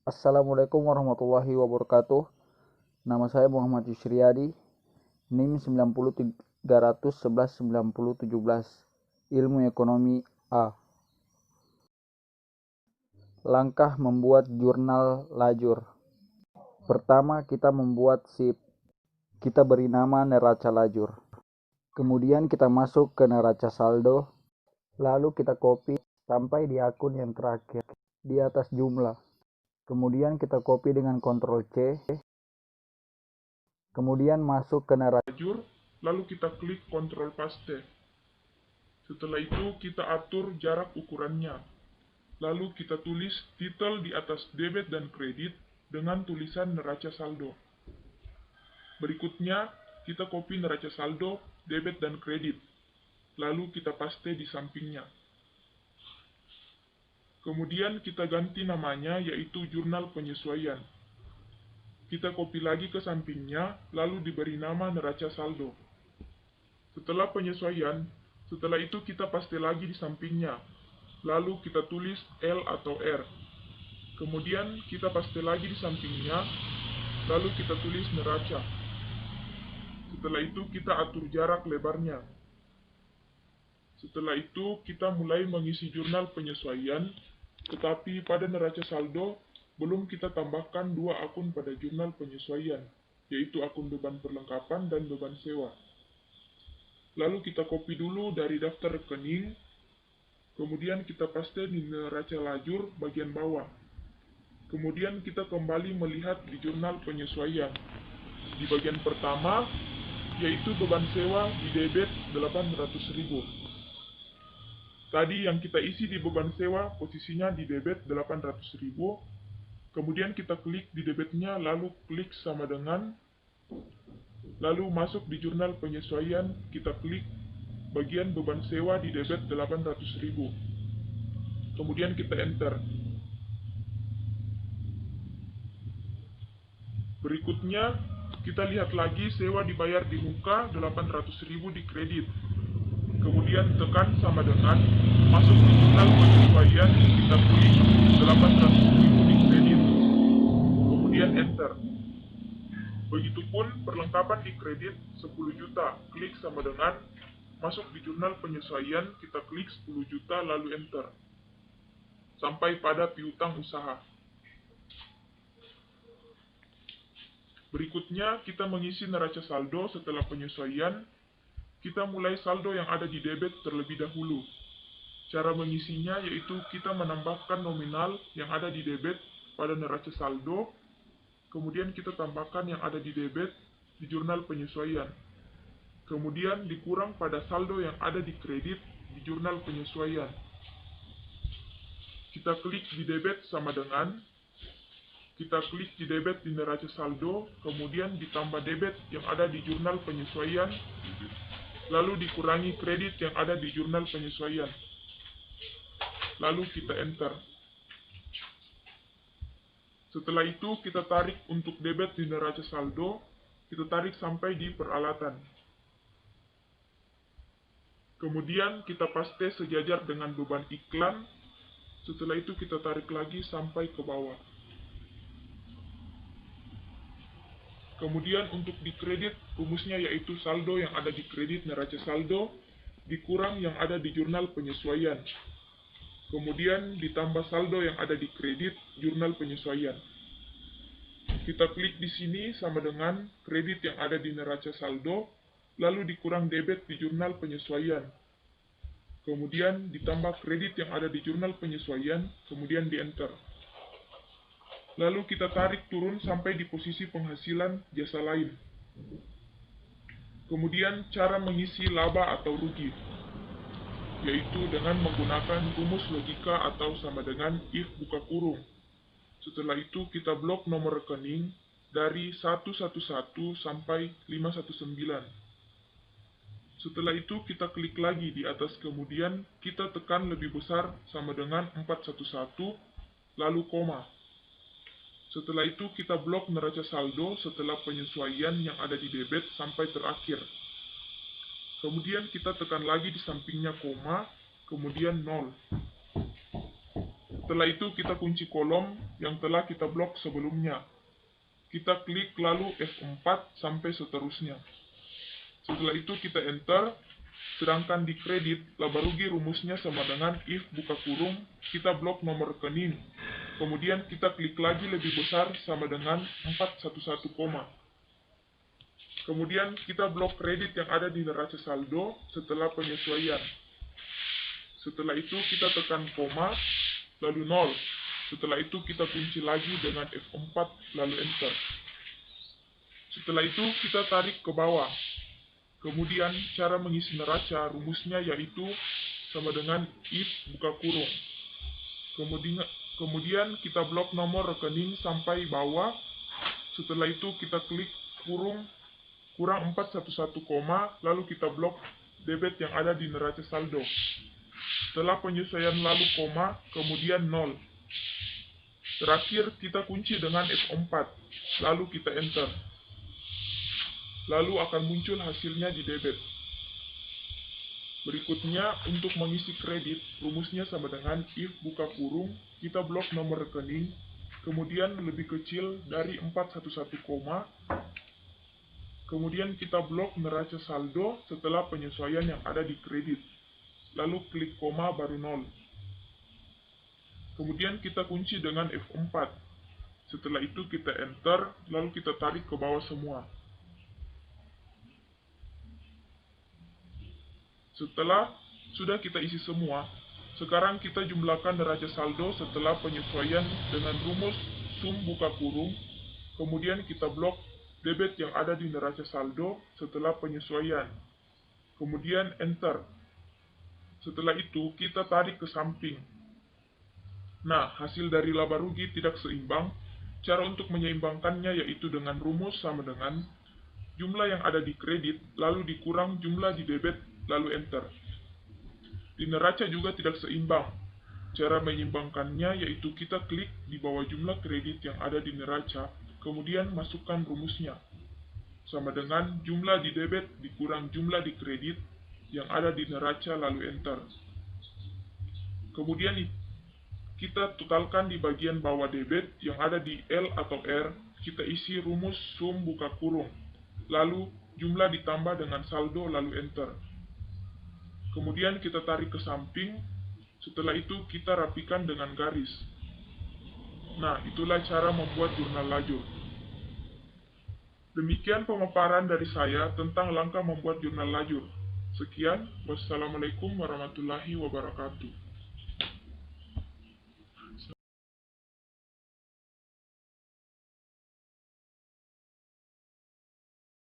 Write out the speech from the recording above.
Assalamualaikum warahmatullahi wabarakatuh. Nama saya Muhammad Yusriyadi, NIM 90.311.9017, Ilmu Ekonomi A. Langkah membuat jurnal lajur. Pertama, kita membuat SIP. Kita beri nama neraca lajur. Kemudian kita masuk ke neraca saldo, lalu kita copy sampai di akun yang terakhir, di atas jumlah. Kemudian kita copy dengan Ctrl C. Kemudian masuk ke neraca lajur, lalu kita klik Ctrl Paste. Setelah itu kita atur jarak ukurannya. Lalu kita tulis titel di atas debit dan kredit dengan tulisan neraca saldo. Berikutnya, kita copy neraca saldo, debit dan kredit. Lalu kita paste di sampingnya. Kemudian kita ganti namanya yaitu jurnal penyesuaian. Kita copy lagi ke sampingnya, lalu diberi nama neraca saldo. Setelah penyesuaian, setelah itu kita paste lagi di sampingnya. Lalu kita tulis L atau R. Kemudian kita paste lagi di sampingnya, lalu kita tulis neraca. Setelah itu kita atur jarak lebarnya. Setelah itu kita mulai mengisi jurnal penyesuaian, tetapi pada neraca saldo belum kita tambahkan dua akun pada jurnal penyesuaian, yaitu akun beban perlengkapan dan beban sewa. Lalu kita copy dulu dari daftar rekening, kemudian kita paste di neraca lajur bagian bawah. Kemudian kita kembali melihat di jurnal penyesuaian. Di bagian pertama, yaitu beban sewa di debit 800.000. Tadi yang kita isi di beban sewa posisinya di debit 800.000. Kemudian kita klik di debitnya, lalu klik sama dengan, lalu masuk di jurnal penyesuaian, kita klik bagian beban sewa di debit 800.000. Kemudian kita enter. Berikutnya, kita lihat lagi sewa dibayar di muka 800.000 di kredit. Kemudian tekan sama dengan masuk di jurnal penyesuaian, kita klik 800.000 di kredit. Kemudian enter. Begitupun perlengkapan di kredit 10 juta, klik sama dengan masuk di jurnal penyesuaian, kita klik 10 juta lalu enter. Sampai pada piutang usaha. Berikutnya, kita mengisi neraca saldo setelah penyesuaian. Kita mulai saldo yang ada di debit terlebih dahulu. Cara mengisinya yaitu kita menambahkan nominal yang ada di debit pada neraca saldo, kemudian kita tambahkan yang ada di debit di jurnal penyesuaian. Kemudian dikurang pada saldo yang ada di kredit di jurnal penyesuaian. Kita klik di debit sama dengan, kita klik di debit di neraca saldo, kemudian ditambah debit yang ada di jurnal penyesuaian, lalu dikurangi kredit yang ada di jurnal penyesuaian. Lalu kita enter. Setelah itu kita tarik untuk debit di neraca saldo, kita tarik sampai di peralatan. Kemudian kita paste sejajar dengan beban iklan, setelah itu kita tarik lagi sampai ke bawah. Kemudian untuk di kredit, rumusnya yaitu saldo yang ada di kredit neraca saldo, dikurang yang ada di jurnal penyesuaian. Kemudian ditambah saldo yang ada di kredit jurnal penyesuaian. Kita klik di sini sama dengan kredit yang ada di neraca saldo, lalu dikurang debit di jurnal penyesuaian. Kemudian ditambah kredit yang ada di jurnal penyesuaian, kemudian di enter. Lalu kita tarik turun sampai di posisi penghasilan jasa lain. Kemudian cara mengisi laba atau rugi, yaitu dengan menggunakan rumus logika atau sama dengan if buka kurung. Setelah itu kita blok nomor rekening dari 111 sampai 519. Setelah itu kita klik lagi di atas, kemudian kita tekan lebih besar sama dengan 411, lalu koma. Setelah itu kita blok neraca saldo setelah penyesuaian yang ada di debit sampai terakhir. Kemudian kita tekan lagi di sampingnya koma, kemudian 0. Setelah itu kita kunci kolom yang telah kita blok sebelumnya. Kita klik lalu F4 sampai seterusnya. Setelah itu kita enter, sedangkan di kredit laba rugi rumusnya sama dengan if buka kurung, kita blok nomor rekening. Kemudian kita klik lagi lebih besar sama dengan 411, kemudian kita blok kredit yang ada di neraca saldo setelah penyesuaian. Setelah itu kita tekan koma, lalu 0. Setelah itu kita kunci lagi dengan F4, lalu enter. Setelah itu kita tarik ke bawah. Kemudian cara mengisi neraca rumusnya yaitu sama dengan if buka kurung. Kemudian kita blok nomor rekening sampai bawah. Setelah itu kita klik kurang 411, lalu kita blok debit yang ada di neraca saldo. Setelah penyesuaian lalu koma, kemudian 0. Terakhir kita kunci dengan F4, lalu kita enter. Lalu akan muncul hasilnya di debit. Berikutnya, untuk mengisi kredit, rumusnya sama dengan if buka kurung, kita blok nomor rekening, kemudian lebih kecil dari 411, kemudian kita blok neraca saldo setelah penyesuaian yang ada di kredit, lalu klik koma baru 0. Kemudian kita kunci dengan F4. Setelah itu kita enter, lalu kita tarik ke bawah semua. Setelah sudah kita isi semua, sekarang kita jumlahkan neraca saldo setelah penyesuaian dengan rumus sum buka kurung, kemudian kita blok debit yang ada di neraca saldo setelah penyesuaian, kemudian enter. Setelah itu kita tarik ke samping. Nah, hasil dari laba rugi tidak seimbang. Cara untuk menyeimbangkannya yaitu dengan rumus sama dengan jumlah yang ada di kredit, lalu dikurang jumlah di debit, lalu enter. Di neraca juga tidak seimbang. Cara menyeimbangkannya yaitu kita klik di bawah jumlah kredit yang ada di neraca, kemudian masukkan rumusnya. Sama dengan jumlah di debit dikurang jumlah di kredit yang ada di neraca, lalu enter. Kemudian kita totalkan di bagian bawah debit yang ada di L atau R, kita isi rumus sum buka kurung, lalu jumlah ditambah dengan saldo, lalu enter. Kemudian kita tarik ke samping, setelah itu kita rapikan dengan garis. Nah, itulah cara membuat jurnal lajur. Demikian pemaparan dari saya tentang langkah membuat jurnal lajur. Sekian, wassalamualaikum warahmatullahi wabarakatuh.